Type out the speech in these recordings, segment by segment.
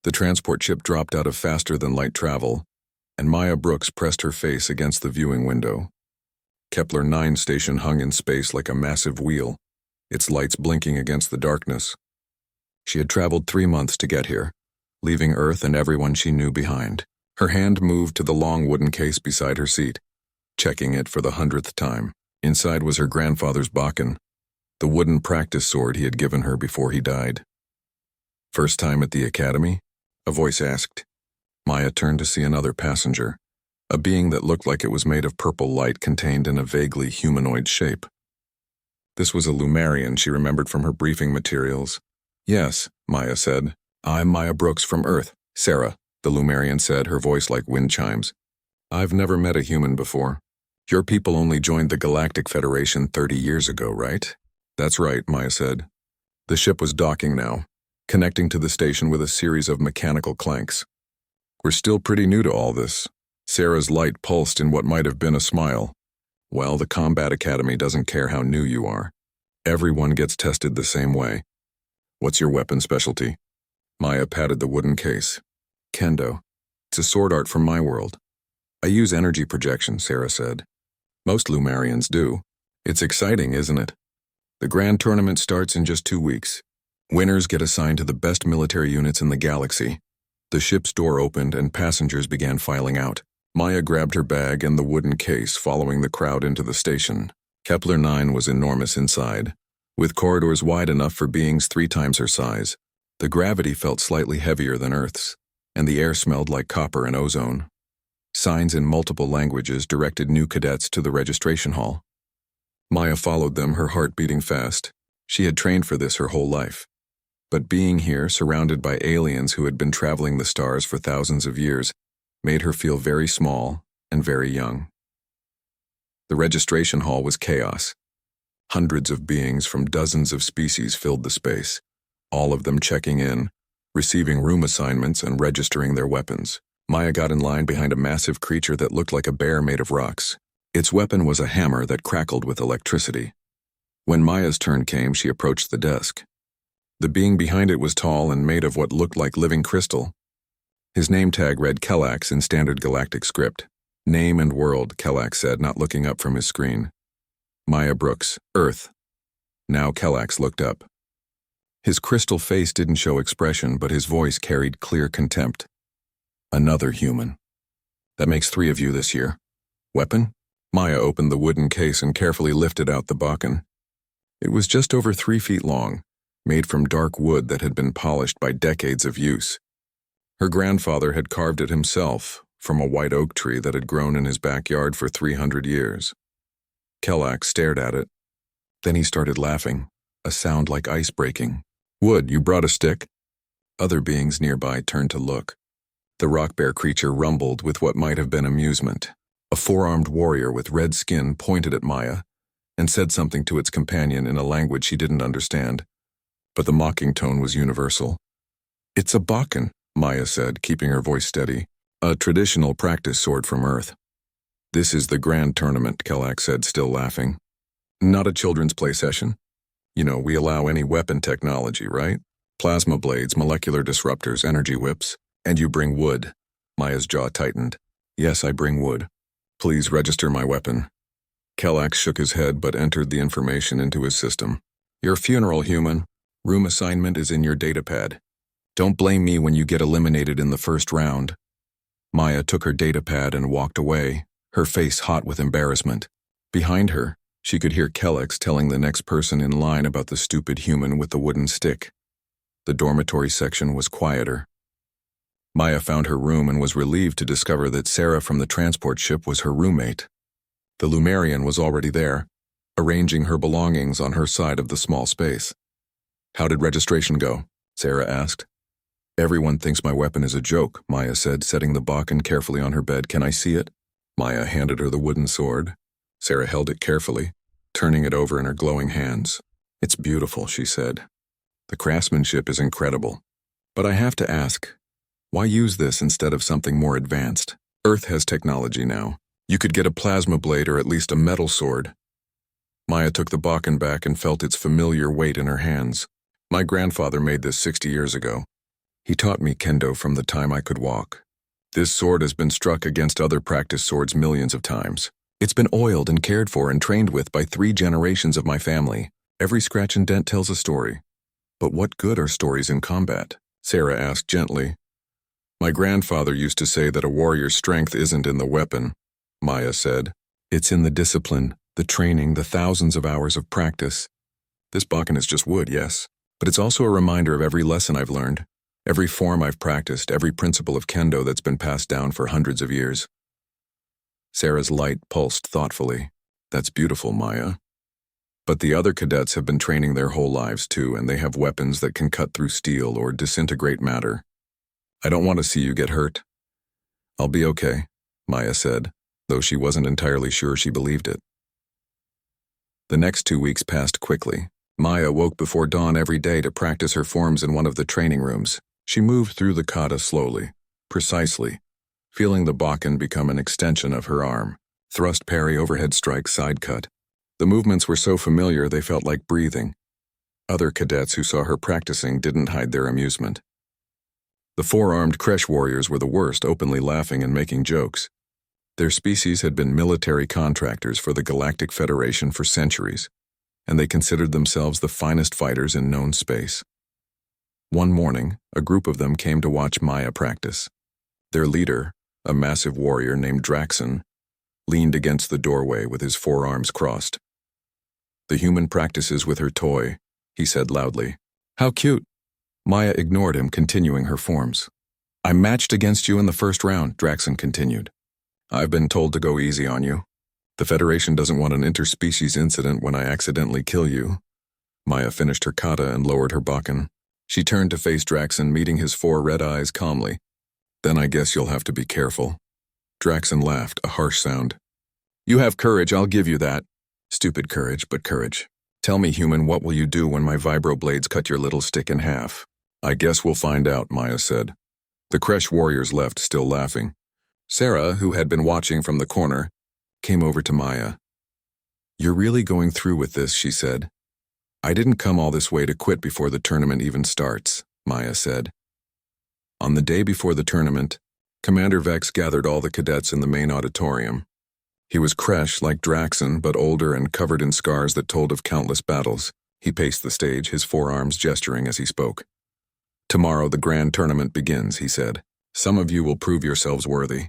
The transport ship dropped out of faster-than-light travel, and Maya Brooks pressed her face against the viewing window. Kepler 9 station hung in space like a massive wheel, its lights blinking against the darkness. She had traveled 3 months to get here, leaving Earth and everyone she knew behind. Her hand moved to the long wooden case beside her seat, checking it for the 100th time. Inside was her grandfather's Bakken, the wooden practice sword he had given her before he died. "First time at the academy?" a voice asked. Maya turned to see another passenger, a being that looked like it was made of purple light contained in a vaguely humanoid shape. This was a Lumarian she remembered from her briefing materials. "Yes," Maya said. "I'm Maya Brooks from Earth, Sarah," the Lumarian said, her voice like wind chimes. "I've never met a human before. Your people only joined the Galactic Federation 30 years ago, right?" "That's right," Maya said. The ship was docking now, connecting to the station with a series of mechanical clanks. "We're still pretty new to all this." Sarah's light pulsed in what might have been a smile. "Well, the Combat Academy doesn't care how new you are. Everyone gets tested the same way. What's your weapon specialty?" Maya patted the wooden case. "Kendo. It's a sword art from my world. I use energy projection," Sarah said. "Most Lumarians do. It's exciting, isn't it? The grand tournament starts in just 2 weeks. Winners get assigned to the best military units in the galaxy." The ship's door opened and passengers began filing out. Maya grabbed her bag and the wooden case, following the crowd into the station. Kepler 9 was enormous inside, with corridors wide enough for beings 3 times her size. The gravity felt slightly heavier than Earth's, and the air smelled like copper and ozone. Signs in multiple languages directed new cadets to the registration hall. Maya followed them, her heart beating fast. She had trained for this her whole life. But being here, surrounded by aliens who had been traveling the stars for thousands of years, made her feel very small and very young. The registration hall was chaos. Hundreds of beings from dozens of species filled the space, all of them checking in, receiving room assignments, and registering their weapons. Maya got in line behind a massive creature that looked like a bear made of rocks. Its weapon was a hammer that crackled with electricity. When Maya's turn came, she approached the desk. The being behind it was tall and made of what looked like living crystal. His name tag read Kellax in standard galactic script. "Name and world," Kellax said, not looking up from his screen. "Maya Brooks, Earth." Now Kellax looked up. His crystal face didn't show expression, but his voice carried clear contempt. "Another human. That makes 3 of you this year. Weapon?" Maya opened the wooden case and carefully lifted out the Bakken. It was just over 3 feet long, made from dark wood that had been polished by decades of use. Her grandfather had carved it himself from a white oak tree that had grown in his backyard for 300 years. Kellax stared at it. Then he started laughing, a sound like ice breaking. "Wood, you brought a stick?" Other beings nearby turned to look. The rock bear creature rumbled with what might have been amusement. A 4-armed warrior with red skin pointed at Maya and said something to its companion in a language she didn't understand, but the mocking tone was universal. "It's a Bakken," Maya said, keeping her voice steady. "A traditional practice sword from Earth." "This is the grand tournament," Kellax said, still laughing. "Not a children's play session. You know, we allow any weapon technology, right? Plasma blades, molecular disruptors, energy whips. And you bring wood." Maya's jaw tightened. "Yes, I bring wood. Please register my weapon." Kellax shook his head but entered the information into his system. "Your funeral, human. Room assignment is in your datapad. Don't blame me when you get eliminated in the first round." Maya took her datapad and walked away, her face hot with embarrassment. Behind her, she could hear Kellax telling the next person in line about the stupid human with the wooden stick. The dormitory section was quieter. Maya found her room and was relieved to discover that Sarah from the transport ship was her roommate. The Lumarian was already there, arranging her belongings on her side of the small space. "How did registration go?" Sarah asked. "Everyone thinks my weapon is a joke," Maya said, setting the Bakken carefully on her bed. "Can I see it?" Maya handed her the wooden sword. Sarah held it carefully, turning it over in her glowing hands. "It's beautiful," she said. "The craftsmanship is incredible. But I have to ask, why use this instead of something more advanced? Earth has technology now. You could get a plasma blade or at least a metal sword." Maya took the Bakken back and felt its familiar weight in her hands. "My grandfather made this 60 years ago. He taught me kendo from the time I could walk. This sword has been struck against other practice swords millions of times. It's been oiled and cared for and trained with by 3 generations of my family. Every scratch and dent tells a story. But what good are stories in combat? Sarah asked gently. My grandfather used to say that a warrior's strength isn't in the weapon, Maya said. It's in the discipline, the training, the thousands of hours of practice. This bakken is just wood, yes, but it's also a reminder of every lesson I've learned, every form I've practiced, every principle of kendo that's been passed down for hundreds of years. Sarah's light pulsed thoughtfully. That's beautiful, Maya. But the other cadets have been training their whole lives too, and they have weapons that can cut through steel or disintegrate matter. I don't want to see you get hurt. I'll be okay, Maya said, though she wasn't entirely sure she believed it. The next 2 weeks passed quickly. Maya woke before dawn every day to practice her forms in one of the training rooms. She moved through the kata slowly, precisely, feeling the bakken become an extension of her arm. Thrust, parry, overhead strike, side cut. The movements were so familiar they felt like breathing. Other cadets who saw her practicing didn't hide their amusement. The 4-armed Kresh warriors were the worst, openly laughing and making jokes. Their species had been military contractors for the Galactic Federation for centuries, and they considered themselves the finest fighters in known space. One morning, a group of them came to watch Maya practice. Their leader, a massive warrior named Draxon, leaned against the doorway with his 4 arms crossed. The human practices with her toy, he said loudly. How cute. Maya ignored him, continuing her forms. I matched against you in the first round, Draxon continued. I've been told to go easy on you. The Federation doesn't want an interspecies incident when I accidentally kill you. Maya finished her kata and lowered her bakken. She turned to face Draxon, meeting his 4 red eyes calmly. Then I guess you'll have to be careful. Draxon laughed, a harsh sound. You have courage, I'll give you that. Stupid courage, but courage. Tell me, human, what will you do when my vibroblades cut your little stick in half? I guess we'll find out, Maya said. The Kresh warriors left, still laughing. Sarah, who had been watching from the corner, came over to Maya. You're really going through with this, she said. I didn't come all this way to quit before the tournament even starts, Maya said. On the day before the tournament, Commander Vex gathered all the cadets in the main auditorium. He was Kresh like Draxon, but older and covered in scars that told of countless battles. He paced the stage, his 4 arms gesturing as he spoke. Tomorrow the grand tournament begins, he said. Some of you will prove yourselves worthy.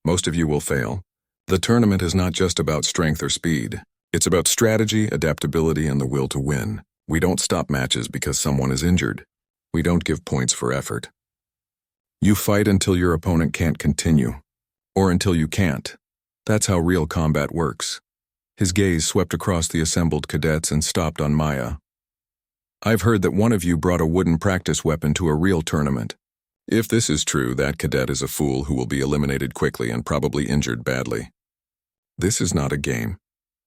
Most of you will fail. The tournament is not just about strength or speed. It's about strategy, adaptability, and the will to win. We don't stop matches because someone is injured. We don't give points for effort. You fight until your opponent can't continue, or until you can't. That's how real combat works. His gaze swept across the assembled cadets and stopped on Maya. I've heard that one of you brought a wooden practice weapon to a real tournament. If this is true, that cadet is a fool who will be eliminated quickly and probably injured badly. This is not a game.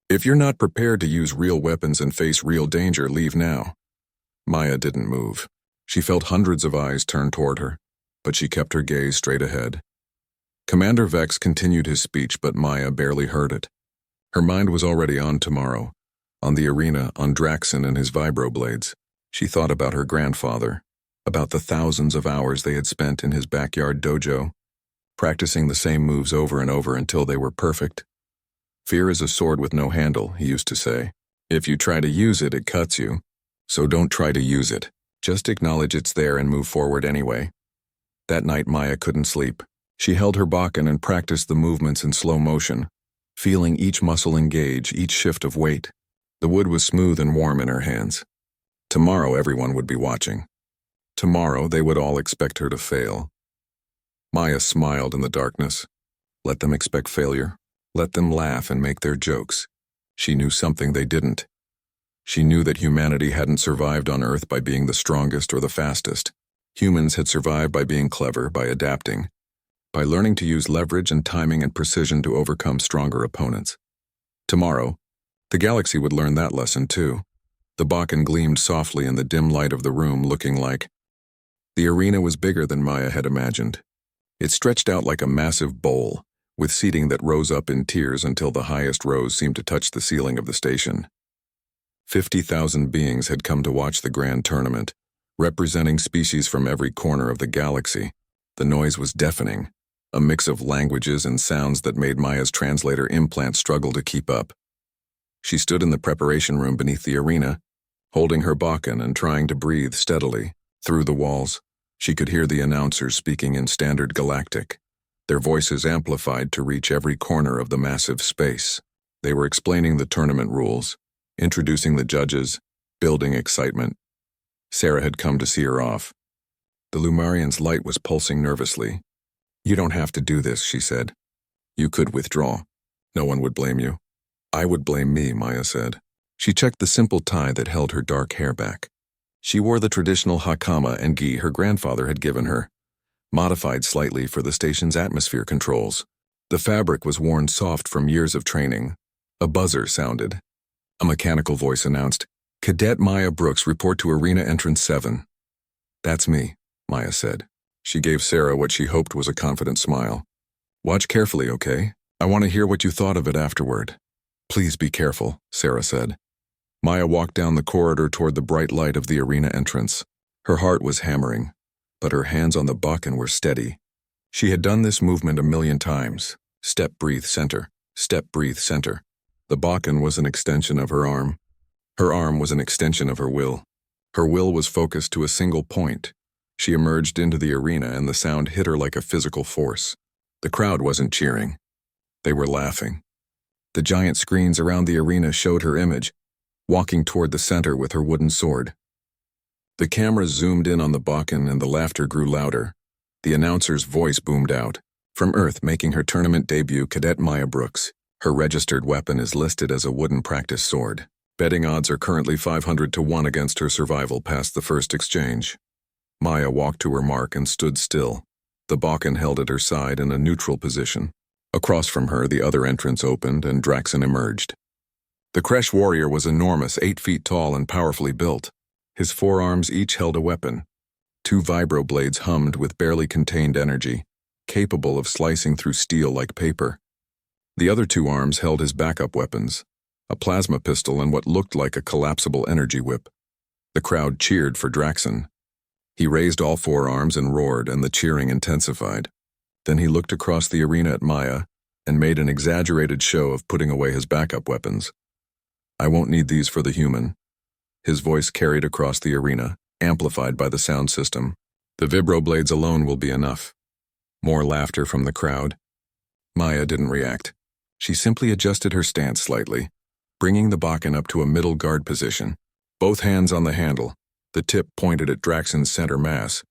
If you're not prepared to use real weapons and face real danger, leave now. Maya didn't move. She felt hundreds of eyes turned toward her, but she kept her gaze straight ahead. Commander Vex continued his speech, but Maya barely heard it. Her mind was already on tomorrow, on the arena, on Draxon and his vibroblades. She thought about her grandfather, about the thousands of hours they had spent in his backyard dojo, practicing the same moves over and over until they were perfect. Fear is a sword with no handle, he used to say. If you try to use it, it cuts you. So don't try to use it. Just acknowledge it's there and move forward anyway. That night Maya couldn't sleep. She held her bakken and practiced the movements in slow motion, feeling each muscle engage, each shift of weight. The wood was smooth and warm in her hands. Tomorrow everyone would be watching. Tomorrow they would all expect her to fail. Maya smiled in the darkness. Let them expect failure. Let them laugh and make their jokes. She knew something they didn't. She knew that humanity hadn't survived on Earth by being the strongest or the fastest. Humans had survived by being clever, by adapting, by learning to use leverage and timing and precision to overcome stronger opponents. Tomorrow, the galaxy would learn that lesson too. The bakken gleamed softly in the dim light of the room, looking like... The arena was bigger than Maya had imagined. It stretched out like a massive bowl, with seating that rose up in tiers until the highest rows seemed to touch the ceiling of the station. 50,000 beings had come to watch the grand tournament, representing species from every corner of the galaxy. The noise was deafening, a mix of languages and sounds that made Maya's translator implant struggle to keep up. She stood in the preparation room beneath the arena, holding her Bakken and trying to breathe steadily. Through the walls, she could hear the announcers speaking in standard Galactic, their voices amplified to reach every corner of the massive space. They were explaining the tournament rules, introducing the judges, building excitement. Sarah had come to see her off. The Lumarian's light was pulsing nervously. "You don't have to do this," she said. "You could withdraw. No one would blame you." "I would blame me," Maya said. She checked the simple tie that held her dark hair back. She wore the traditional hakama and gi her grandfather had given her, modified slightly for the station's atmosphere controls. The fabric was worn soft from years of training. A buzzer sounded. A mechanical voice announced, "Cadet Maya Brooks, report to Arena Entrance 7. "That's me," Maya said. She gave Sarah what she hoped was a confident smile. "Watch carefully, okay? I want to hear what you thought of it afterward." "Please be careful," Sarah said. Maya walked down the corridor toward the bright light of the arena entrance. Her heart was hammering, but her hands on the Bakken were steady. She had done this movement a million times. Step, breathe, center. Step, breathe, center. The Bakken was an extension of her arm. Her arm was an extension of her will. Her will was focused to a single point. She emerged into the arena and the sound hit her like a physical force. The crowd wasn't cheering. They were laughing. The giant screens around the arena showed her image, walking toward the center with her wooden sword. The cameras zoomed in on the Bakken and the laughter grew louder. The announcer's voice boomed out. "From Earth, making her tournament debut, Cadet Maya Brooks. Her registered weapon is listed as a wooden practice sword. Betting odds are currently 500 to 1 against her survival past the first exchange." Maya walked to her mark and stood still. The Bakken held at her side in a neutral position. Across from her, the other entrance opened and Draxon emerged. The Kresh warrior was enormous, 8 feet tall and powerfully built. His forearms each held a weapon. 2 vibroblades hummed with barely contained energy, capable of slicing through steel like paper. The other 2 arms held his backup weapons, a plasma pistol and what looked like a collapsible energy whip. The crowd cheered for Draxon. He raised all 4 arms and roared, and the cheering intensified. Then he looked across the arena at Maya and made an exaggerated show of putting away his backup weapons. "I won't need these for the human." His voice carried across the arena, amplified by the sound system. "The vibroblades alone will be enough." More laughter from the crowd. Maya didn't react. She simply adjusted her stance slightly, bringing the Bakken up to a middle guard position, both hands on the handle, the tip pointed at Draxon's center mass.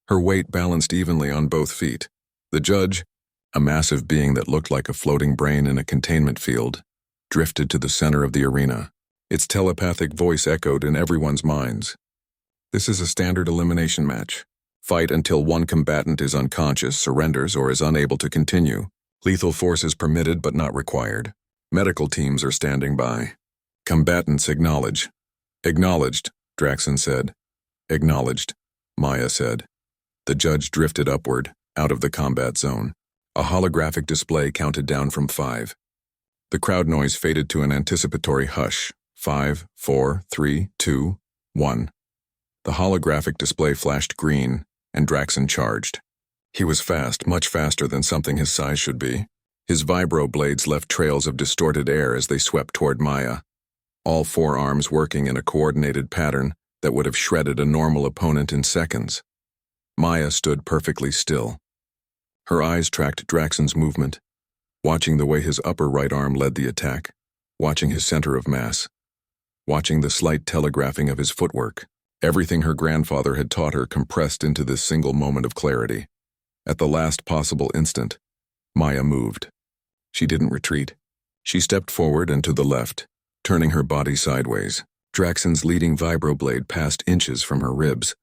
Her weight balanced evenly on both feet. The judge, a massive being that looked like a floating brain in a containment field, drifted to the center of the arena. Its telepathic voice echoed in everyone's minds. "This is a standard elimination match. Fight until one combatant is unconscious, surrenders, or is unable to continue. Lethal force is permitted but not required. Medical teams are standing by. Combatants acknowledge." "Acknowledged," Draxon said. "Acknowledged," Maya said. The judge drifted upward, out of the combat zone. A holographic display counted down from 5. The crowd noise faded to an anticipatory hush. 5, 4, 3, 2, 1. The holographic display flashed green, and Draxon charged. He was fast, much faster than something his size should be. His vibroblades left trails of distorted air as they swept toward Maya, all 4 arms working in a coordinated pattern that would have shredded a normal opponent in seconds. Maya stood perfectly still. Her eyes tracked Draxon's movement, watching the way his upper right arm led the attack, watching his center of mass, watching the slight telegraphing of his footwork. Everything her grandfather had taught her compressed into this single moment of clarity. At the last possible instant, Maya moved. She didn't retreat. She stepped forward and to the left, turning her body sideways. Draxon's leading vibroblade passed inches from her ribs,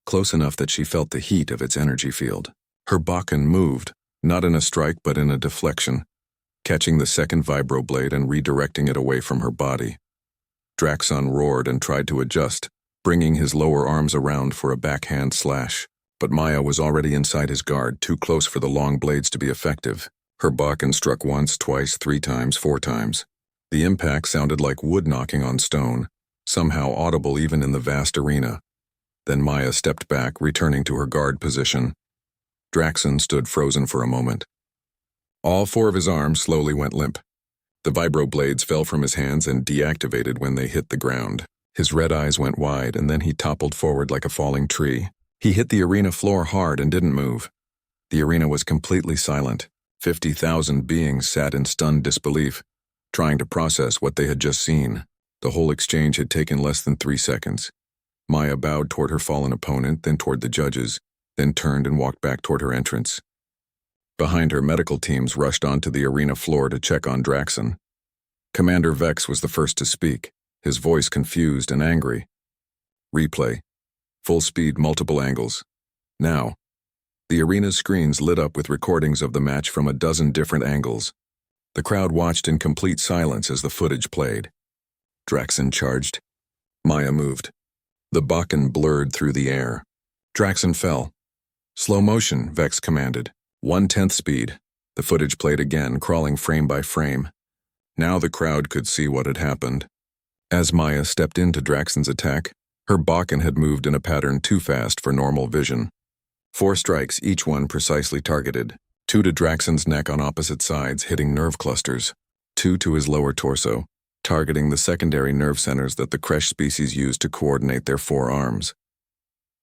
close enough that she felt the heat of its energy field. Her Bakken moved, not in a strike but in a deflection, catching the second vibroblade and redirecting it away from her body. Draxon roared and tried to adjust, bringing his lower arms around for a backhand slash, but Maya was already inside his guard, too close for the long blades to be effective. Her Bakken struck once, twice, 3 times, 4 times. The impact sounded like wood knocking on stone, somehow audible even in the vast arena. Then Maya stepped back, returning to her guard position. Draxon stood frozen for a moment. All 4 of his arms slowly went limp. The vibroblades fell from his hands and deactivated when they hit the ground. His red eyes went wide, and then he toppled forward like a falling tree. He hit the arena floor hard and didn't move. The arena was completely silent. 50,000 beings sat in stunned disbelief, trying to process what they had just seen. The whole exchange had taken less than 3 seconds. Maya bowed toward her fallen opponent, then toward the judges, then turned and walked back toward her entrance. Behind her, medical teams rushed onto the arena floor to check on Draxon. Commander Vex was the first to speak, his voice confused and angry. Replay. Full speed, multiple angles. Now. The arena's screens lit up with recordings of the match from a dozen different angles. The crowd watched in complete silence as the footage played. Draxon charged. Maya moved. The Bakken blurred through the air. Draxon fell. Slow motion, Vex commanded. 1/10 speed. The footage played again, crawling frame by frame. Now the crowd could see what had happened. As Maya stepped into Draxon's attack, her Bakken had moved in a pattern too fast for normal vision. 4 strikes, each one precisely targeted. 2 to Draxon's neck on opposite sides, hitting nerve clusters. 2 to his lower torso, targeting the secondary nerve centers that the Kresh species used to coordinate their 4 arms.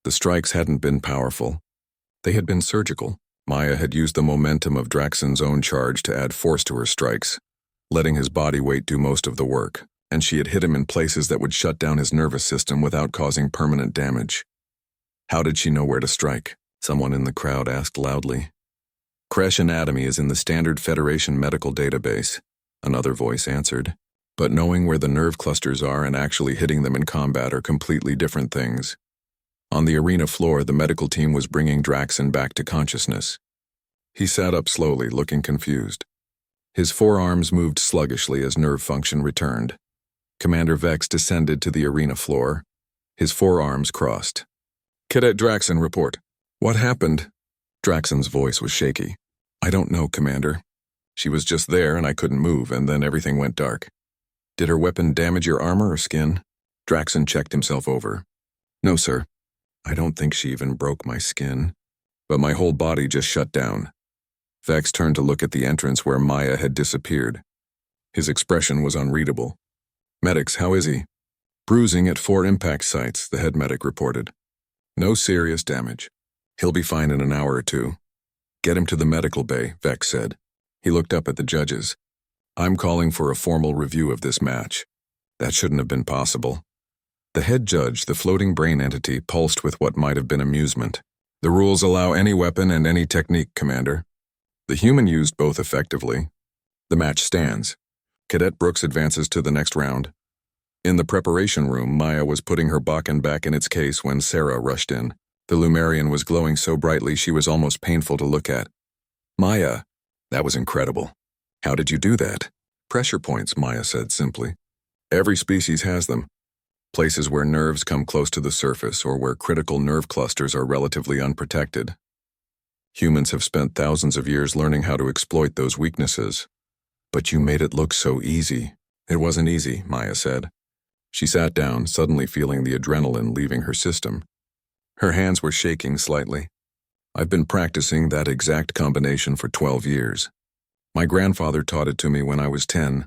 The strikes hadn't been powerful. They had been surgical. Maya had used the momentum of Draxon's own charge to add force to her strikes, letting his body weight do most of the work, and she had hit him in places that would shut down his nervous system without causing permanent damage. How did she know where to strike? Someone in the crowd asked loudly. Kresh anatomy is in the standard Federation medical database, another voice answered. But knowing where the nerve clusters are and actually hitting them in combat are completely different things. On the arena floor, the medical team was bringing Draxon back to consciousness. He sat up slowly, looking confused. His forearms moved sluggishly as nerve function returned. Commander Vex descended to the arena floor. His forearms crossed. Cadet Draxon, report. What happened? Draxon's voice was shaky. I don't know, Commander. She was just there and I couldn't move, and then everything went dark. Did her weapon damage your armor or skin? Draxon checked himself over. No, sir. I don't think she even broke my skin. But my whole body just shut down. Vex turned to look at the entrance where Maya had disappeared. His expression was unreadable. Medics, how is he? Bruising at 4 impact sites, the head medic reported. No serious damage. He'll be fine in an hour or 2. Get him to the medical bay, Vex said. He looked up at the judges. I'm calling for a formal review of this match. That shouldn't have been possible. The head judge, the floating brain entity, pulsed with what might have been amusement. The rules allow any weapon and any technique, Commander. The human used both effectively. The match stands. Cadet Brooks advances to the next round. In the preparation room, Maya was putting her Bakken back in its case when Sarah rushed in. The Lumerian was glowing so brightly she was almost painful to look at. Maya, that was incredible. How did you do that? Pressure points, Maya said simply. Every species has them. Places where nerves come close to the surface or where critical nerve clusters are relatively unprotected. Humans have spent thousands of years learning how to exploit those weaknesses. But you made it look so easy. It wasn't easy, Maya said. She sat down, suddenly feeling the adrenaline leaving her system. Her hands were shaking slightly. I've been practicing that exact combination for 12 years. My grandfather taught it to me when I was 10.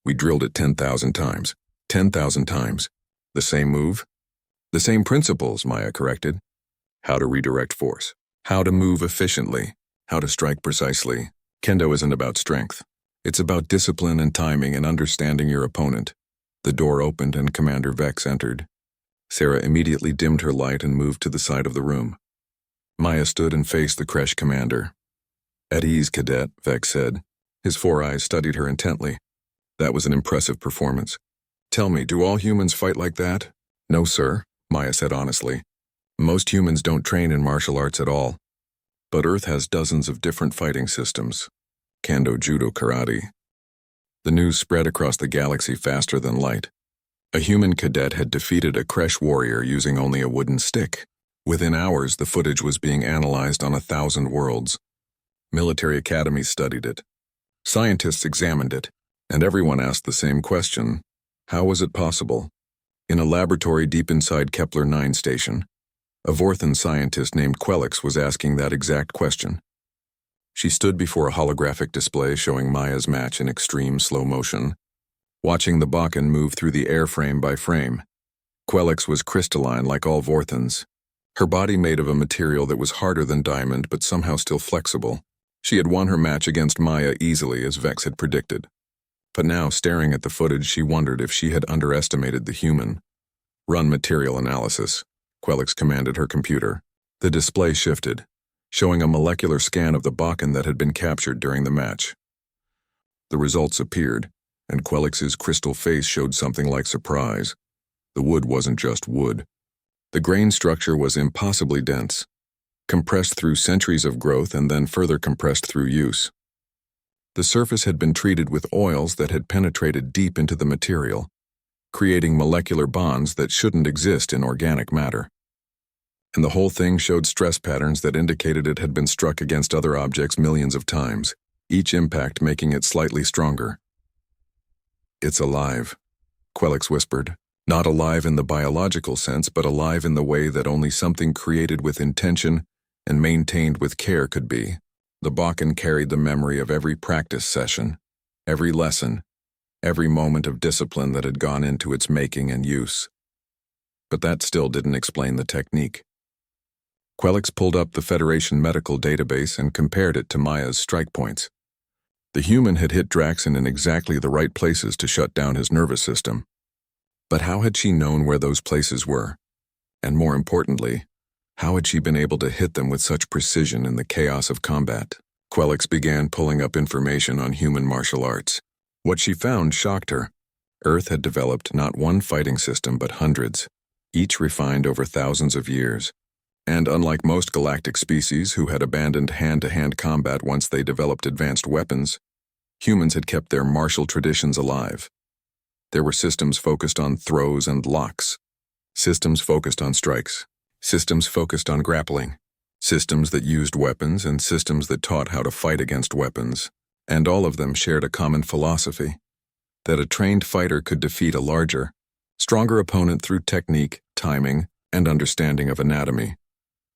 We drilled it 10,000 times. 10,000 times. The same move? The same principles, Maya corrected. How to redirect force. How to move efficiently. How to strike precisely. Kendo isn't about strength. It's about discipline and timing and understanding your opponent. The door opened and Commander Vex entered. Sarah immediately dimmed her light and moved to the side of the room. Maya stood and faced the Kresh commander. At ease, Cadet, Vex said. His 4 eyes studied her intently. That was an impressive performance. Tell me, do all humans fight like that? No, sir, Maya said honestly. Most humans don't train in martial arts at all. But Earth has dozens of different fighting systems. Kendo, Judo, Karate. The news spread across the galaxy faster than light. A human cadet had defeated a Kresh warrior using only a wooden stick. Within hours, the footage was being analyzed on 1,000 worlds. Military academies studied it. Scientists examined it, and everyone asked the same question. How was it possible? In a laboratory deep inside Kepler 9 station, A Vorthan scientist named Quelix was asking that exact question. She stood before a holographic display showing Maya's match in extreme slow motion, watching the Bakken move through the air frame by frame. Quelix was crystalline like all Vorthans, her body made of a material that was harder than diamond but somehow still flexible. She had won her match against Maya easily, as Vex had predicted. But now, staring at the footage, she wondered if she had underestimated the human. Run material analysis, Quelix commanded her computer. The display shifted, showing a molecular scan of the Bakken that had been captured during the match. The results appeared, and Quelix's crystal face showed something like surprise. The wood wasn't just wood. The grain structure was impossibly dense, compressed through centuries of growth and then further compressed through use. The surface had been treated with oils that had penetrated deep into the material, creating molecular bonds that shouldn't exist in organic matter. And the whole thing showed stress patterns that indicated it had been struck against other objects millions of times, each impact making it slightly stronger. "It's alive," Quelix whispered. "Not alive in the biological sense, but alive in the way that only something created with intention and maintained with care could be." The Bakken carried the memory of every practice session, every lesson, every moment of discipline that had gone into its making and use. But that still didn't explain the technique. Quelix pulled up the Federation medical database and compared it to Maya's strike points. The human had hit Draxon in exactly the right places to shut down his nervous system. But how had she known where those places were? And more importantly, how had she been able to hit them with such precision in the chaos of combat? Quelix began pulling up information on human martial arts. What she found shocked her. Earth had developed not one fighting system but hundreds, each refined over thousands of years. And unlike most galactic species who had abandoned hand-to-hand combat once they developed advanced weapons, humans had kept their martial traditions alive. There were systems focused on throws and locks, systems focused on strikes, systems focused on grappling, systems that used weapons and systems that taught how to fight against weapons, and all of them shared a common philosophy, that a trained fighter could defeat a larger, stronger opponent through technique, timing, and understanding of anatomy.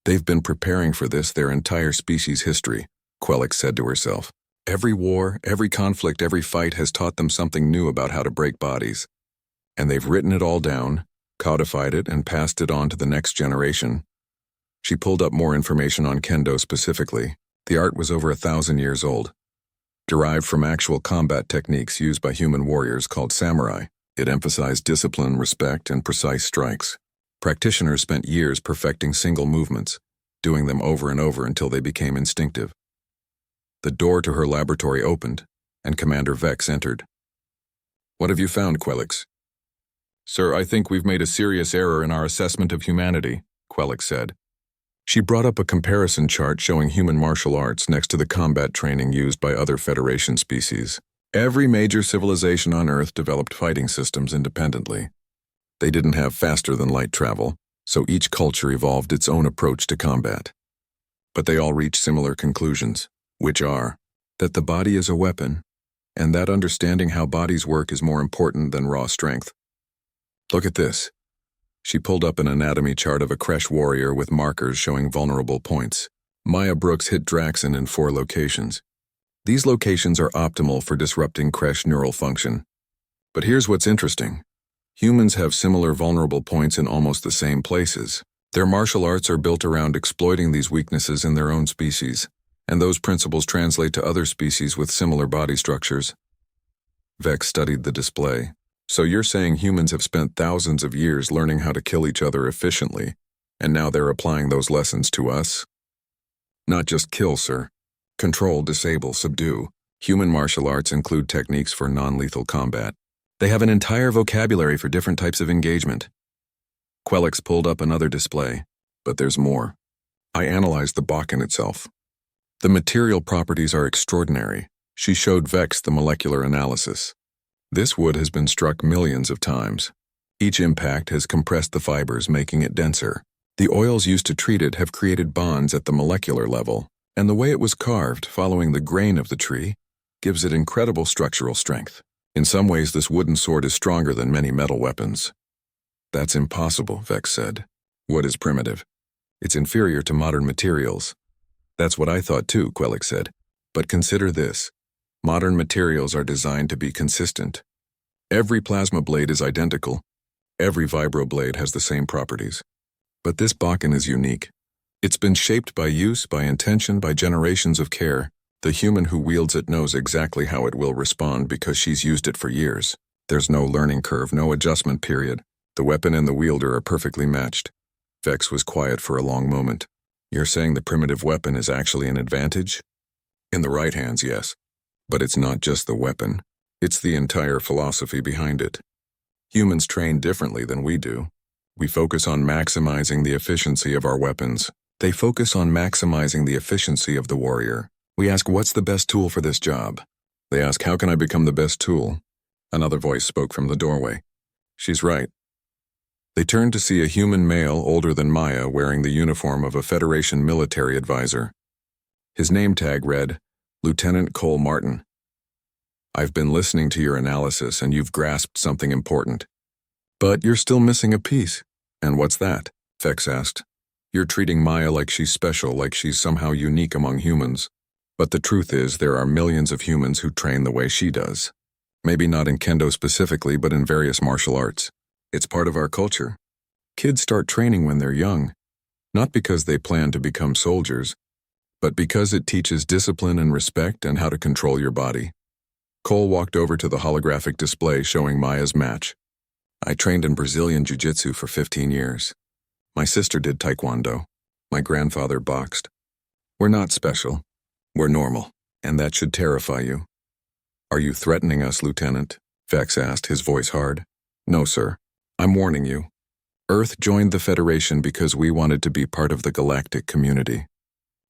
"They've been preparing for this their entire species' history," Quelix said to herself. "Every war, every conflict, every fight has taught them something new about how to break bodies. And they've written it all down, codified it, and passed it on to the next generation." She pulled up more information on Kendo specifically. The art was over 1,000 years old, derived from actual combat techniques used by human warriors called samurai. It emphasized discipline, respect, and precise strikes. Practitioners spent years perfecting single movements, doing them over and over until they became instinctive. The door to her laboratory opened, and Commander Vex entered. "What have you found, Quelix?" "Sir, I think we've made a serious error in our assessment of humanity," Quelix said. She brought up a comparison chart showing human martial arts next to the combat training used by other Federation species. Every major civilization on Earth developed fighting systems independently. They didn't have faster-than-light travel, so each culture evolved its own approach to combat. But they all reached similar conclusions, which are that the body is a weapon, and that understanding how bodies work is more important than raw strength. "Look at this." She pulled up an anatomy chart of a Kresh warrior with markers showing vulnerable points. Maya Brooks hit Draxon in 4 locations. These locations are optimal for disrupting Kresh neural function. But here's what's interesting. Humans have similar vulnerable points in almost the same places. Their martial arts are built around exploiting these weaknesses in their own species, and those principles translate to other species with similar body structures. Vex studied the display. "So you're saying humans have spent thousands of years learning how to kill each other efficiently, and now they're applying those lessons to us?" "Not just kill, sir. Control, disable, subdue. Human martial arts include techniques for non-lethal combat. They have an entire vocabulary for different types of engagement." Quelix pulled up another display. "But there's more. I analyzed the Bakken itself. The material properties are extraordinary." She showed Vex the molecular analysis. "This wood has been struck millions of times. Each impact has compressed the fibers, making it denser. The oils used to treat it have created bonds at the molecular level, and the way it was carved, following the grain of the tree, gives it incredible structural strength. In some ways, this wooden sword is stronger than many metal weapons." "That's impossible," Vex said. "Wood is primitive. It's inferior to modern materials. That's what I thought too, Quelix said. But consider this. Modern materials are designed to be consistent. Every plasma blade is identical. Every vibroblade has the same properties. But this Bakken is unique. It's been shaped by use, by intention, by generations of care. The human who wields it knows exactly how it will respond because she's used it for years. There's no learning curve, no adjustment period. The weapon and the wielder are perfectly matched. Vex was quiet for a long moment. You're saying the primitive weapon is actually an advantage? In the right hands, yes. But it's not just the weapon. It's the entire philosophy behind it. Humans train differently than we do. We focus on maximizing the efficiency of our weapons. They focus on maximizing the efficiency of the warrior. We ask, what's the best tool for this job? They ask, how can I become the best tool? Another voice spoke from the doorway. She's right. They turned to see a human male older than Maya wearing the uniform of a Federation military advisor. His name tag read, Lieutenant Cole Martin. I've been listening to your analysis and you've grasped something important. But you're still missing a piece. And what's that? Vex asked. You're treating Maya like she's special, like she's somehow unique among humans. But the truth is there are millions of humans who train the way she does. Maybe not in kendo specifically, but in various martial arts. It's part of our culture. Kids start training when they're young, not because they plan to become soldiers, but because it teaches discipline and respect and how to control your body. Cole walked over to the holographic display showing Maya's match. I trained in Brazilian Jiu-Jitsu for 15 years. My sister did Taekwondo. My grandfather boxed. We're not special. We're normal, and that should terrify you. Are you threatening us, Lieutenant? Vex asked, his voice hard. No, sir. I'm warning you. Earth joined the Federation because we wanted to be part of the galactic community.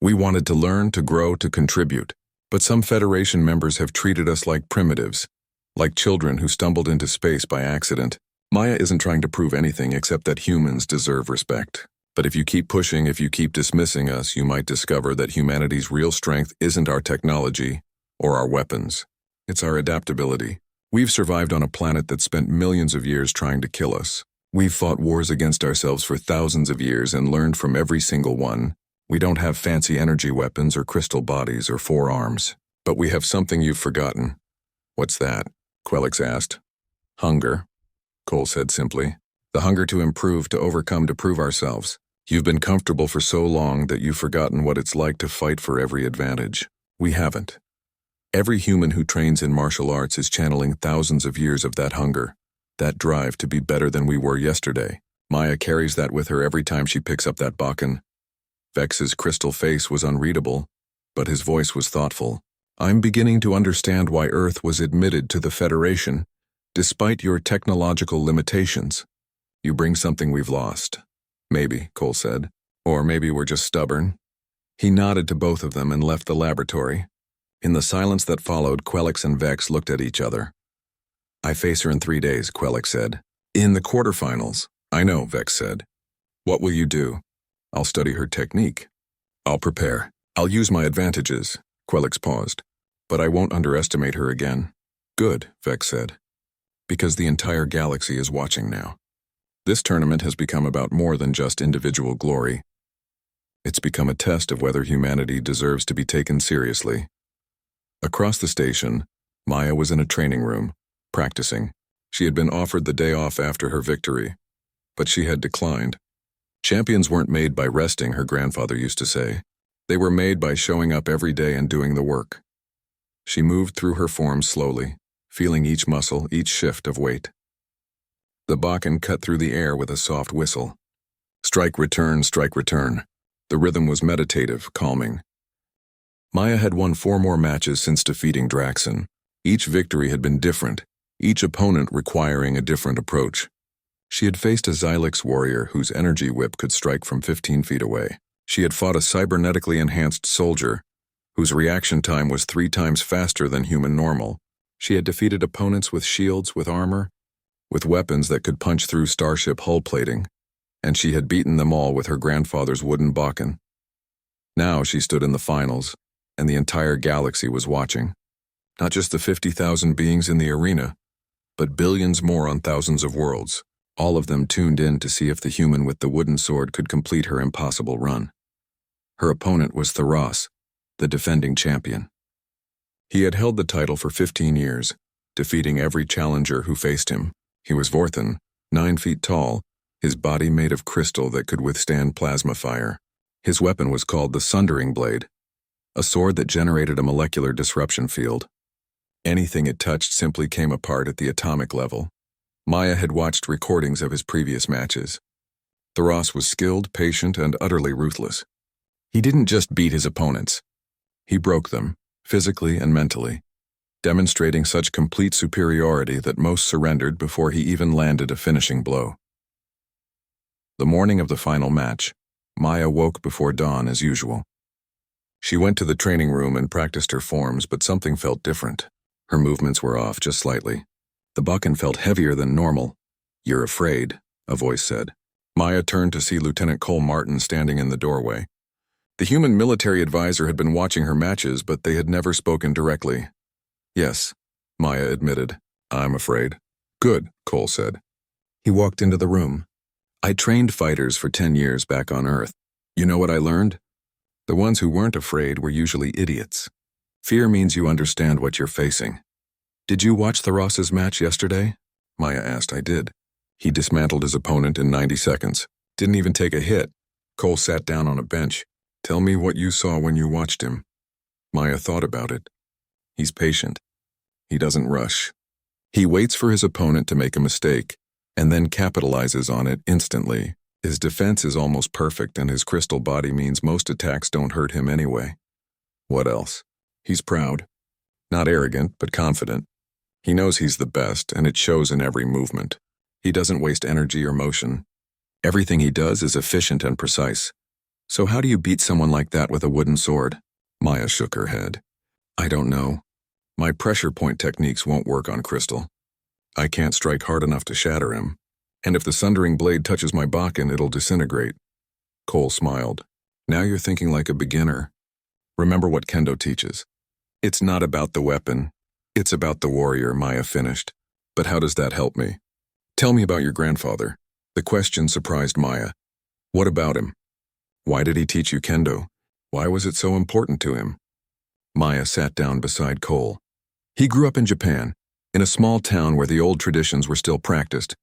We wanted to learn, to grow, to contribute. But some Federation members have treated us like primitives, like children who stumbled into space by accident. Maya isn't trying to prove anything except that humans deserve respect. But if you keep pushing, if you keep dismissing us, you might discover that humanity's real strength isn't our technology or our weapons. It's our adaptability. We've survived on a planet that spent millions of years trying to kill us. We've fought wars against ourselves for thousands of years and learned from every single one. We don't have fancy energy weapons or crystal bodies or forearms. But we have something you've forgotten. What's that? Quelix asked. Hunger, Cole said simply. The hunger to improve, to overcome, to prove ourselves. You've been comfortable for so long that you've forgotten what it's like to fight for every advantage. We haven't. Every human who trains in martial arts is channeling thousands of years of that hunger, that drive to be better than we were yesterday. Maya carries that with her every time she picks up that Bakken. Vex's crystal face was unreadable, but his voice was thoughtful. I'm beginning to understand why Earth was admitted to the Federation, despite your technological limitations. You bring something we've lost. Maybe, Cole said. Or maybe we're just stubborn. He nodded to both of them and left the laboratory. In the silence that followed, Quelix and Vex looked at each other. I face her in 3 days, Quelix said. In the quarterfinals. I know, Vex said. What will you do? I'll study her technique. I'll prepare. I'll use my advantages. Quelix paused. But I won't underestimate her again. Good, Vex said. Because the entire galaxy is watching now. This tournament has become about more than just individual glory. It's become a test of whether humanity deserves to be taken seriously. Across the station, Maya was in a training room, practicing. She had been offered the day off after her victory, but she had declined. Champions weren't made by resting, her grandfather used to say. They were made by showing up every day and doing the work. She moved through her forms slowly, feeling each muscle, each shift of weight. The Bakken cut through the air with a soft whistle. Strike, return, strike, return. The rhythm was meditative, calming. Maya had won 4 more matches since defeating Draxon. Each victory had been different, each opponent requiring a different approach. She had faced a Xylix warrior whose energy whip could strike from 15 feet away. She had fought a cybernetically enhanced soldier whose reaction time was 3 times faster than human normal. She had defeated opponents with shields, with armor, with weapons that could punch through starship hull plating, and she had beaten them all with her grandfather's wooden Bakken. Now she stood in the finals, and the entire galaxy was watching. Not just the 50,000 beings in the arena, but billions more on thousands of worlds. All of them tuned in to see if the human with the wooden sword could complete her impossible run. Her opponent was Theros, the defending champion. He had held the title for 15 years, defeating every challenger who faced him. He was Vorthan, 9 feet tall, his body made of crystal that could withstand plasma fire. His weapon was called the Sundering Blade, a sword that generated a molecular disruption field. Anything it touched simply came apart at the atomic level. Maya had watched recordings of his previous matches. Theros was skilled, patient, and utterly ruthless. He didn't just beat his opponents. He broke them, physically and mentally, demonstrating such complete superiority that most surrendered before he even landed a finishing blow. The morning of the final match, Maya woke before dawn as usual. She went to the training room and practiced her forms, but something felt different. Her movements were off just slightly. The bucking felt heavier than normal. "You're afraid," a voice said. Maya turned to see Lieutenant Cole Martin standing in the doorway. The human military advisor had been watching her matches, but they had never spoken directly. "Yes," Maya admitted. "I'm afraid." "Good," Cole said. He walked into the room. "I trained fighters for 10 years back on Earth. You know what I learned? The ones who weren't afraid were usually idiots. Fear means you understand what you're facing." "Did you watch Theros's match yesterday?" Maya asked. "I did. He dismantled his opponent in 90 seconds. Didn't even take a hit." Cole sat down on a bench. "Tell me what you saw when you watched him." Maya thought about it. "He's patient. He doesn't rush. He waits for his opponent to make a mistake, and then capitalizes on it instantly. His defense is almost perfect, and his crystal body means most attacks don't hurt him anyway." "What else?" "He's proud. Not arrogant, but confident. He knows he's the best, and it shows in every movement. He doesn't waste energy or motion. Everything he does is efficient and precise. So how do you beat someone like that with a wooden sword?" Maya shook her head. "I don't know. My pressure point techniques won't work on crystal. I can't strike hard enough to shatter him. And if the sundering blade touches my bakken, it'll disintegrate." Cole smiled. "Now you're thinking like a beginner. Remember what Kendo teaches. It's not about the weapon. It's about the warrior," Maya finished. "But how does that help me?" "Tell me about your grandfather." The question surprised Maya. "What about him? Why did he teach you Kendo? Why was it so important to him?" Maya sat down beside Cole. "He grew up in Japan, in a small town where the old traditions were still practiced.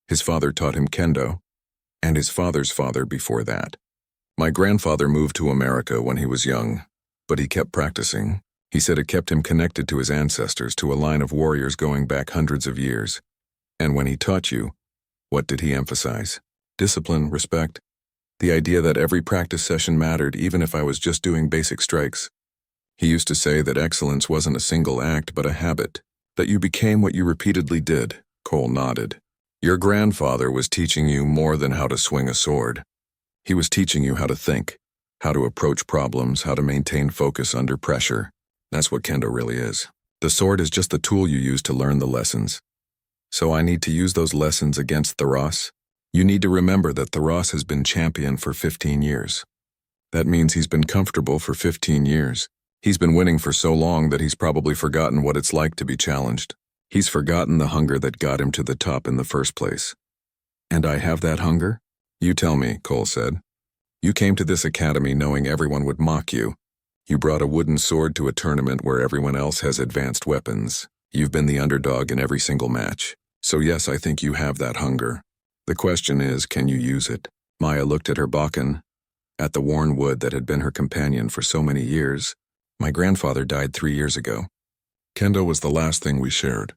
His father taught him Kendo, and his father's father before that. My grandfather moved to America when he was young, but he kept practicing. He said it kept him connected to his ancestors, to a line of warriors going back hundreds of years. And when he taught you, what did he emphasize? Discipline, respect. The idea that every practice session mattered, even if I was just doing basic strikes. He used to say that excellence wasn't a single act, but a habit, that you became what you repeatedly did." Cole nodded. "Your grandfather was teaching you more than how to swing a sword. He was teaching you how to think, how to approach problems, how to maintain focus under pressure. That's what Kendo really is. The sword is just the tool you use to learn the lessons. So I need to use those lessons against Theros? You need to remember that Theros has been champion for 15 years. That means he's been comfortable for 15 years. He's been winning for so long that he's probably forgotten what it's like to be challenged. He's forgotten the hunger that got him to the top in the first place. And I have that hunger? You tell me," Cole said. "You came to this academy knowing everyone would mock you. You brought a wooden sword to a tournament where everyone else has advanced weapons. You've been the underdog in every single match. So yes, I think you have that hunger. The question is, can you use it?" Maya looked at her bakken, at the worn wood that had been her companion for so many years. "My grandfather died 3 years ago. Kendo was the last thing we shared.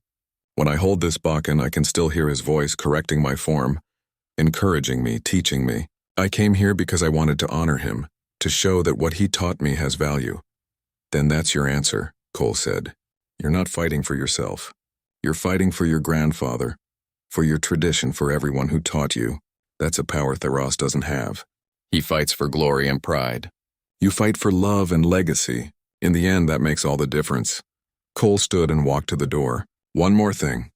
When I hold this bakken, I can still hear his voice correcting my form, encouraging me, teaching me. I came here because I wanted to honor him, to show that what he taught me has value." "Then that's your answer," Cole said. "You're not fighting for yourself. You're fighting for your grandfather, for your tradition, for everyone who taught you. That's a power Theros doesn't have. He fights for glory and pride. You fight for love and legacy. In the end, that makes all the difference." Cole stood and walked to the door. "One more thing.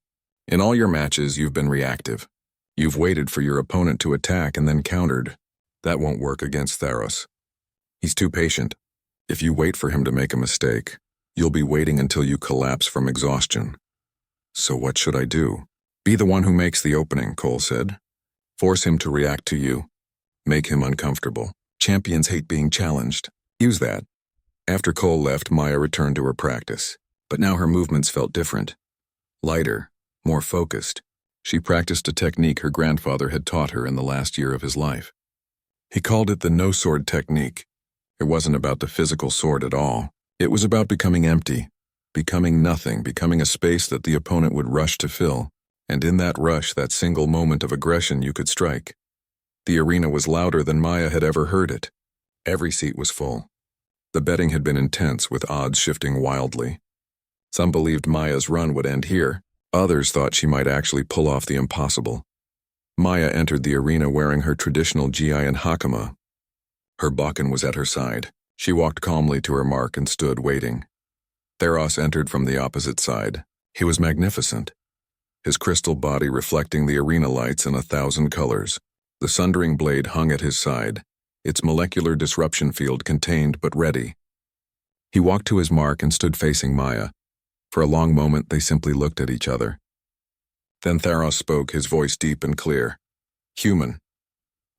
In all your matches, you've been reactive. You've waited for your opponent to attack and then countered. That won't work against Theros. He's too patient. If you wait for him to make a mistake, you'll be waiting until you collapse from exhaustion. So what should I do?" Be the one who makes the opening, Cole said. Force him to react to you. Make him uncomfortable. Champions hate being challenged. Use that. After Cole left, Maya returned to her practice. But now her movements felt different. Lighter, more focused. She practiced a technique her grandfather had taught her in the last year of his life. He called it the no-sword technique. It wasn't about the physical sword at all. It was about becoming empty, becoming nothing, becoming a space that the opponent would rush to fill. And in that rush, that single moment of aggression, you could strike. The arena was louder than Maya had ever heard it. Every seat was full. The betting had been intense, with odds shifting wildly. Some believed Maya's run would end here. Others thought she might actually pull off the impossible. Maya entered the arena wearing her traditional gi and hakama. Her Bakken was at her side. She walked calmly to her mark and stood waiting. Theros entered from the opposite side. He was magnificent, his crystal body reflecting the arena lights in 1,000 colors. The sundering blade hung at his side, its molecular disruption field contained but ready. He walked to his mark and stood facing Maya. For a long moment, they simply looked at each other. Then Theros spoke, his voice deep and clear. Human,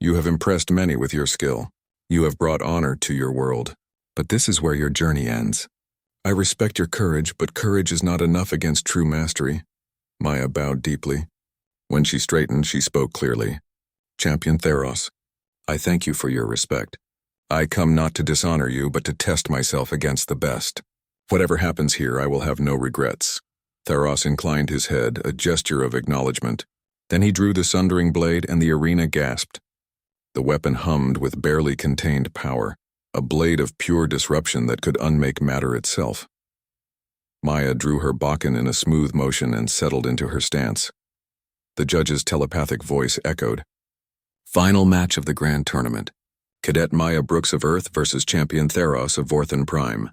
you have impressed many with your skill. You have brought honor to your world. But this is where your journey ends. I respect your courage, but courage is not enough against true mastery. Maya bowed deeply. When she straightened, she spoke clearly. Champion Theros, I thank you for your respect. I come not to dishonor you, but to test myself against the best. Whatever happens here, I will have no regrets. Theros inclined his head, a gesture of acknowledgement. Then he drew the sundering blade, and the arena gasped. The weapon hummed with barely contained power, a blade of pure disruption that could unmake matter itself. Maya drew her Bakken in a smooth motion and settled into her stance. The judge's telepathic voice echoed. Final match of the grand tournament. Cadet Maya Brooks of Earth versus Champion Theros of Vorthen Prime.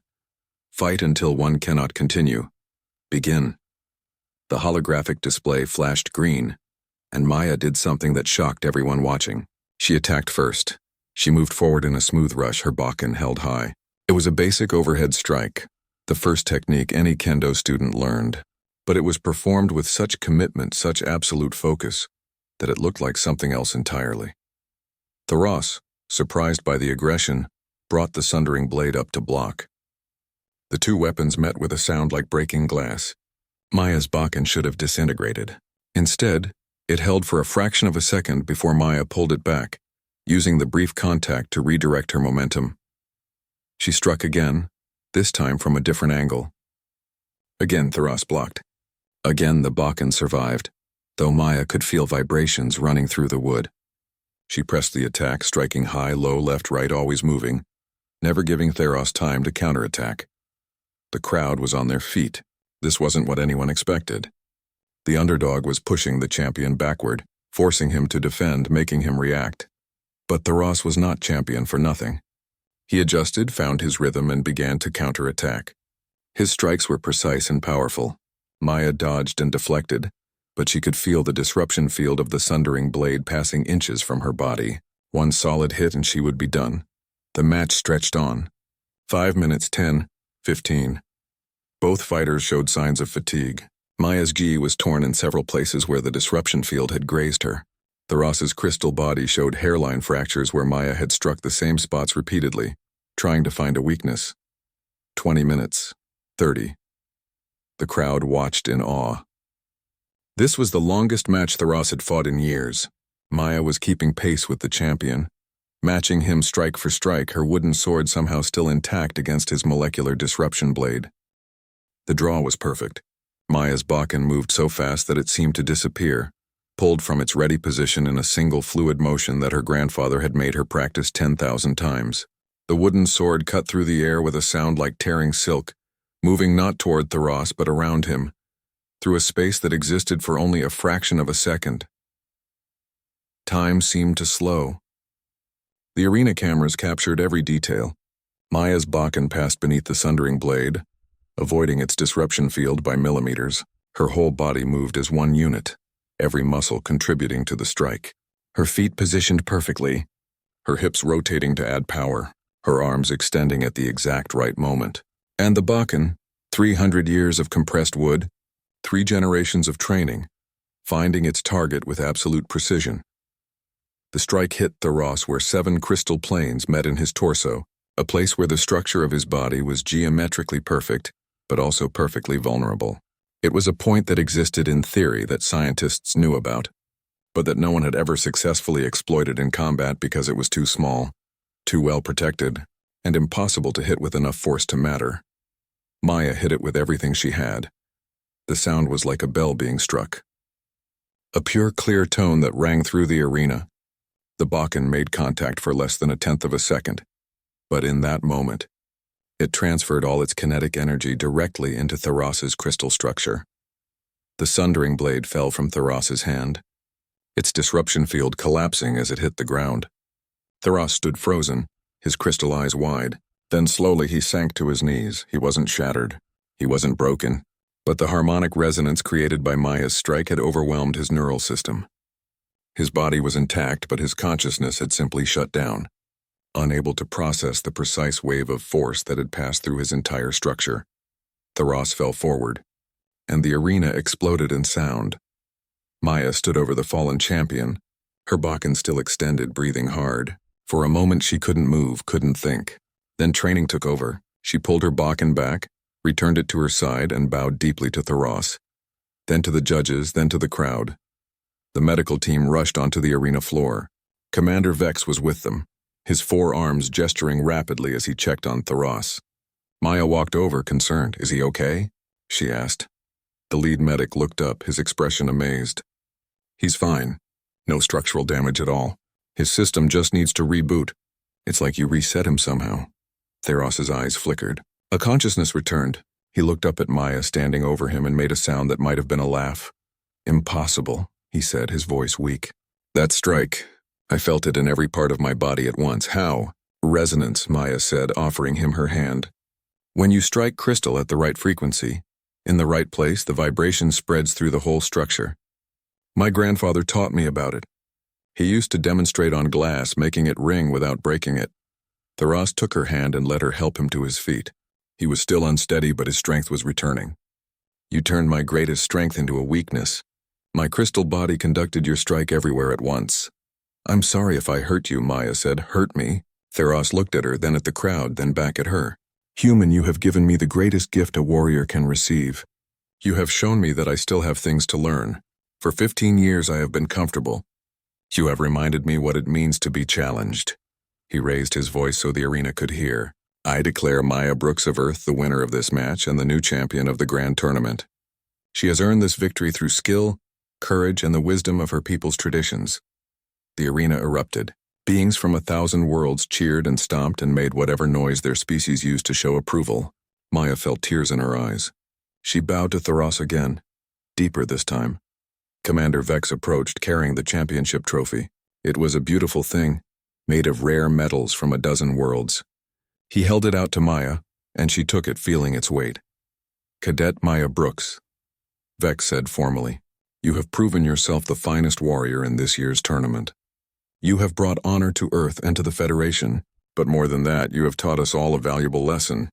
Fight until one cannot continue. Begin. The holographic display flashed green, and Maya did something that shocked everyone watching. She attacked first. She moved forward in a smooth rush, her Bakken held high. It was a basic overhead strike, the first technique any kendo student learned, but it was performed with such commitment, such absolute focus, that it looked like something else entirely. Theros, surprised by the aggression, brought the sundering blade up to block. The two weapons met with a sound like breaking glass. Maya's Bakken should have disintegrated. Instead, it held for a fraction of a second before Maya pulled it back, using the brief contact to redirect her momentum. She struck again, this time from a different angle. Again, Theros blocked. Again, the Bakken survived, though Maya could feel vibrations running through the wood. She pressed the attack, striking high, low, left, right, always moving, never giving Theros time to counterattack. The crowd was on their feet. This wasn't what anyone expected. The underdog was pushing the champion backward, forcing him to defend, making him react. But Theros was not champion for nothing. He adjusted, found his rhythm, and began to counterattack. His strikes were precise and powerful. Maya dodged and deflected, but she could feel the disruption field of the sundering blade passing inches from her body. One solid hit and she would be done. The match stretched on. 5 minutes, 10, 15. Both fighters showed signs of fatigue. Maya's gi was torn in several places where the disruption field had grazed her. Theros's crystal body showed hairline fractures where Maya had struck the same spots repeatedly, trying to find a weakness. 20 minutes, 30. The crowd watched in awe. This was the longest match Theros had fought in years. Maya was keeping pace with the champion, matching him strike for strike, her wooden sword somehow still intact against his molecular disruption blade. The draw was perfect. Maya's Bakken moved so fast that it seemed to disappear, pulled from its ready position in a single fluid motion that her grandfather had made her practice 10,000 times. The wooden sword cut through the air with a sound like tearing silk, moving not toward Theros but around him, through a space that existed for only a fraction of a second. Time seemed to slow. The arena cameras captured every detail. Maya's Bakken passed beneath the sundering blade, avoiding its disruption field by millimeters. Her whole body moved as one unit, every muscle contributing to the strike. Her feet positioned perfectly, her hips rotating to add power, her arms extending at the exact right moment. And the Bakken, 300 years of compressed wood, 3 generations of training, finding its target with absolute precision. The strike hit Tharos where 7 crystal planes met in his torso, a place where the structure of his body was geometrically perfect, but also perfectly vulnerable. It was a point that existed in theory that scientists knew about, but that no one had ever successfully exploited in combat because it was too small, too well protected, and impossible to hit with enough force to matter. Maya hit it with everything she had. The sound was like a bell being struck. A pure, clear tone that rang through the arena. The Bakken made contact for less than 1/10 of a second, but in that moment, it transferred all its kinetic energy directly into Tharos's crystal structure. The sundering blade fell from Tharos's hand, its disruption field collapsing as it hit the ground. Tharos stood frozen, his crystal eyes wide. Then slowly he sank to his knees. He wasn't shattered. He wasn't broken. But the harmonic resonance created by Maya's strike had overwhelmed his neural system. His body was intact, but his consciousness had simply shut down, unable to process the precise wave of force that had passed through his entire structure. Tharos fell forward, and the arena exploded in sound. Maya stood over the fallen champion, her Bakken still extended, breathing hard. For a moment she couldn't move, couldn't think. Then training took over. She pulled her Bakken back, returned it to her side, and bowed deeply to Tharos. Then to the judges, then to the crowd. The medical team rushed onto the arena floor. Commander Vex was with them, his 4 arms gesturing rapidly as he checked on Tharos. Maya walked over, concerned. "Is he okay?" she asked. The lead medic looked up, his expression amazed. "He's fine. No structural damage at all. His system just needs to reboot. It's like you reset him somehow." Tharos's eyes flickered. A consciousness returned. He looked up at Maya standing over him and made a sound that might have been a laugh. "Impossible," he said, his voice weak. "That strike, I felt it in every part of my body at once." "How?" "Resonance," Maya said, offering him her hand. "When you strike crystal at the right frequency, in the right place, the vibration spreads through the whole structure. My grandfather taught me about it. He used to demonstrate on glass, making it ring without breaking it." Tharos took her hand and let her help him to his feet. He was still unsteady, but his strength was returning. "You turned my greatest strength into a weakness. My crystal body conducted your strike everywhere at once." "I'm sorry if I hurt you," Maya said. "Hurt me?" Tharos looked at her, then at the crowd, then back at her. "Human, you have given me the greatest gift a warrior can receive. You have shown me that I still have things to learn. For 15 years I have been comfortable. You have reminded me what it means to be challenged." He raised his voice so the arena could hear. "I declare Maya Brooks of Earth the winner of this match and the new champion of the grand tournament. She has earned this victory through skill, courage, and the wisdom of her people's traditions." The arena erupted. Beings from 1,000 worlds cheered and stomped and made whatever noise their species used to show approval. Maya felt tears in her eyes. She bowed to Tharos again, deeper this time. Commander Vex approached, carrying the championship trophy. It was a beautiful thing, made of rare metals from a dozen worlds. He held it out to Maya, and she took it, feeling its weight. "Cadet Maya Brooks," Vex said formally, "you have proven yourself the finest warrior in this year's tournament. You have brought honor to Earth and to the Federation, but more than that, you have taught us all a valuable lesson."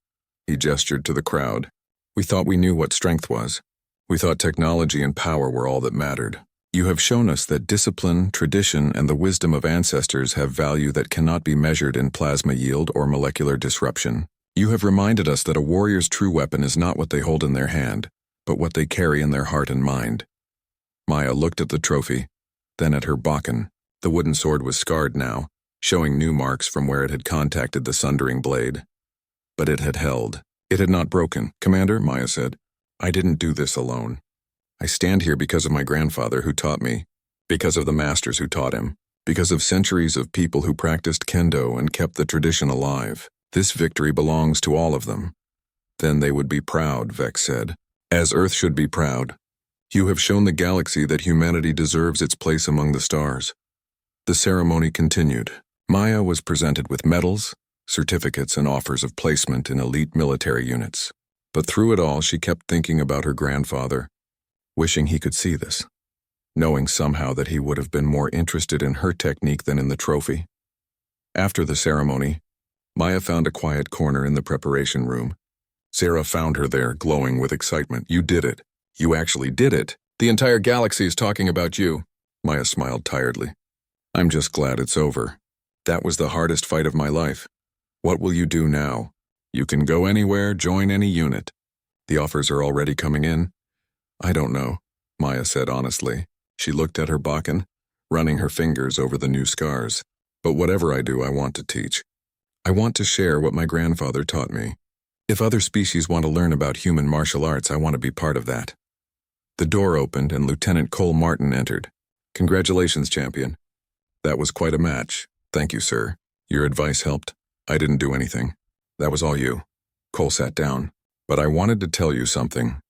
He gestured to the crowd. "We thought we knew what strength was. We thought technology and power were all that mattered. You have shown us that discipline, tradition, and the wisdom of ancestors have value that cannot be measured in plasma yield or molecular disruption. You have reminded us that a warrior's true weapon is not what they hold in their hand, but what they carry in their heart and mind." Maya looked at the trophy, then at her Bakken. The wooden sword was scarred now, showing new marks from where it had contacted the sundering blade. But it had held. It had not broken. "Commander," Maya said, "I didn't do this alone. I stand here because of my grandfather who taught me, because of the masters who taught him, because of centuries of people who practiced kendo and kept the tradition alive. This victory belongs to all of them." "Then they would be proud," Vex said, "as Earth should be proud. You have shown the galaxy that humanity deserves its place among the stars." The ceremony continued. Maya was presented with medals, certificates, and offers of placement in elite military units. But through it all, she kept thinking about her grandfather, wishing he could see this, knowing somehow that he would have been more interested in her technique than in the trophy. After the ceremony, Maya found a quiet corner in the preparation room. Sarah found her there, glowing with excitement. "You did it. You actually did it." The entire galaxy is talking about you. Maya smiled tiredly. I'm just glad it's over. That was the hardest fight of my life. What will you do now? You can go anywhere, join any unit. The offers are already coming in. I don't know, Maya said honestly. She looked at her Bakken, running her fingers over the new scars. But whatever I do, I want to teach. I want to share what my grandfather taught me. If other species want to learn about human martial arts, I want to be part of that. The door opened and Lieutenant Cole Martin entered. Congratulations, champion. That was quite a match. Thank you, sir. Your advice helped. I didn't do anything. That was all you. Cole sat down. But I wanted to tell you something.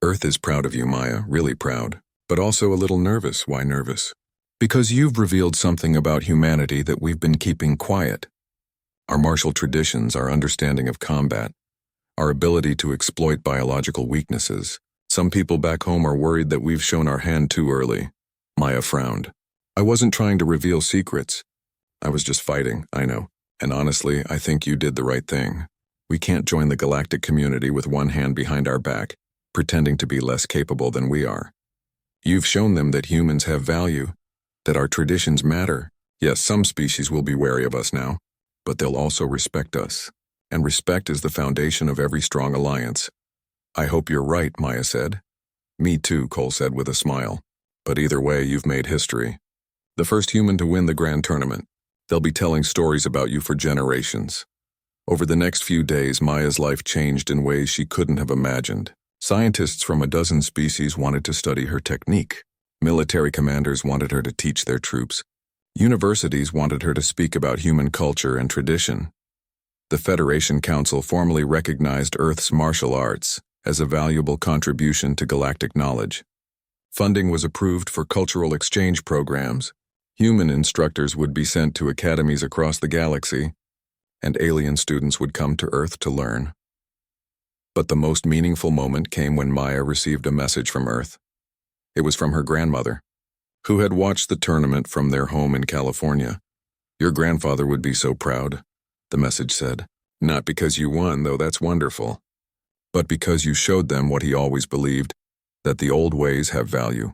Earth is proud of you, Maya, really proud. But also a little nervous. Why nervous? Because you've revealed something about humanity that we've been keeping quiet. Our martial traditions, our understanding of combat, our ability to exploit biological weaknesses. Some people back home are worried that we've shown our hand too early. Maya frowned. I wasn't trying to reveal secrets. I was just fighting, I know. And honestly, I think you did the right thing. We can't join the galactic community with one hand behind our back, pretending to be less capable than we are. You've shown them that humans have value, that our traditions matter. Yes, some species will be wary of us now, but they'll also respect us. And respect is the foundation of every strong alliance. I hope you're right, Maya said. Me too, Cole said with a smile. But either way, you've made history. The first human to win the grand tournament. They'll be telling stories about you for generations. Over the next few days, Maya's life changed in ways she couldn't have imagined. Scientists from a dozen species wanted to study her technique. Military commanders wanted her to teach their troops. Universities wanted her to speak about human culture and tradition. The Federation Council formally recognized Earth's martial arts as a valuable contribution to galactic knowledge. Funding was approved for cultural exchange programs. Human instructors would be sent to academies across the galaxy, and alien students would come to Earth to learn. But the most meaningful moment came when Maya received a message from Earth. It was from her grandmother, who had watched the tournament from their home in California. Your grandfather would be so proud, the message said. Not because you won, though that's wonderful, but because you showed them what he always believed, that the old ways have value.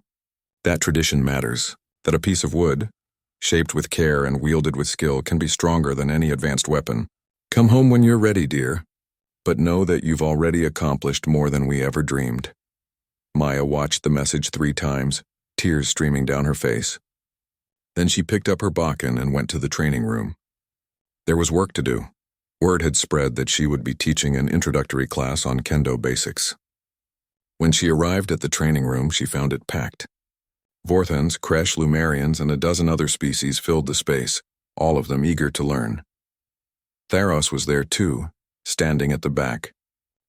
That tradition matters, that a piece of wood, shaped with care and wielded with skill, can be stronger than any advanced weapon. Come home when you're ready, dear. But know that you've already accomplished more than we ever dreamed. Maya watched the message 3 times, tears streaming down her face. Then she picked up her Bakken and went to the training room. There was work to do. Word had spread that she would be teaching an introductory class on kendo basics. When she arrived at the training room, she found it packed. Vorthans, Kresh, Lumerians, and a dozen other species filled the space, all of them eager to learn. Theros was there too, standing at the back.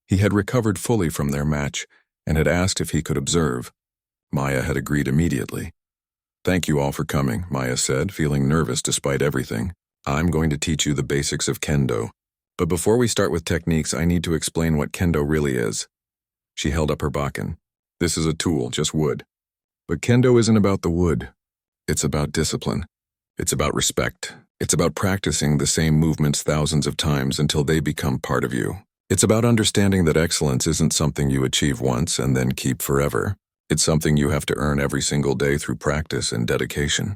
He had recovered fully from their match and had asked if he could observe. Maya had agreed immediately. Thank you all for coming, Maya said, feeling nervous despite everything. I'm going to teach you the basics of kendo. But before we start with techniques, I need to explain what kendo really is. She held up her Bakken. This is a tool, just wood. But kendo isn't about the wood. It's about discipline. It's about respect. It's about practicing the same movements thousands of times until they become part of you. It's about understanding that excellence isn't something you achieve once and then keep forever. It's something you have to earn every single day through practice and dedication.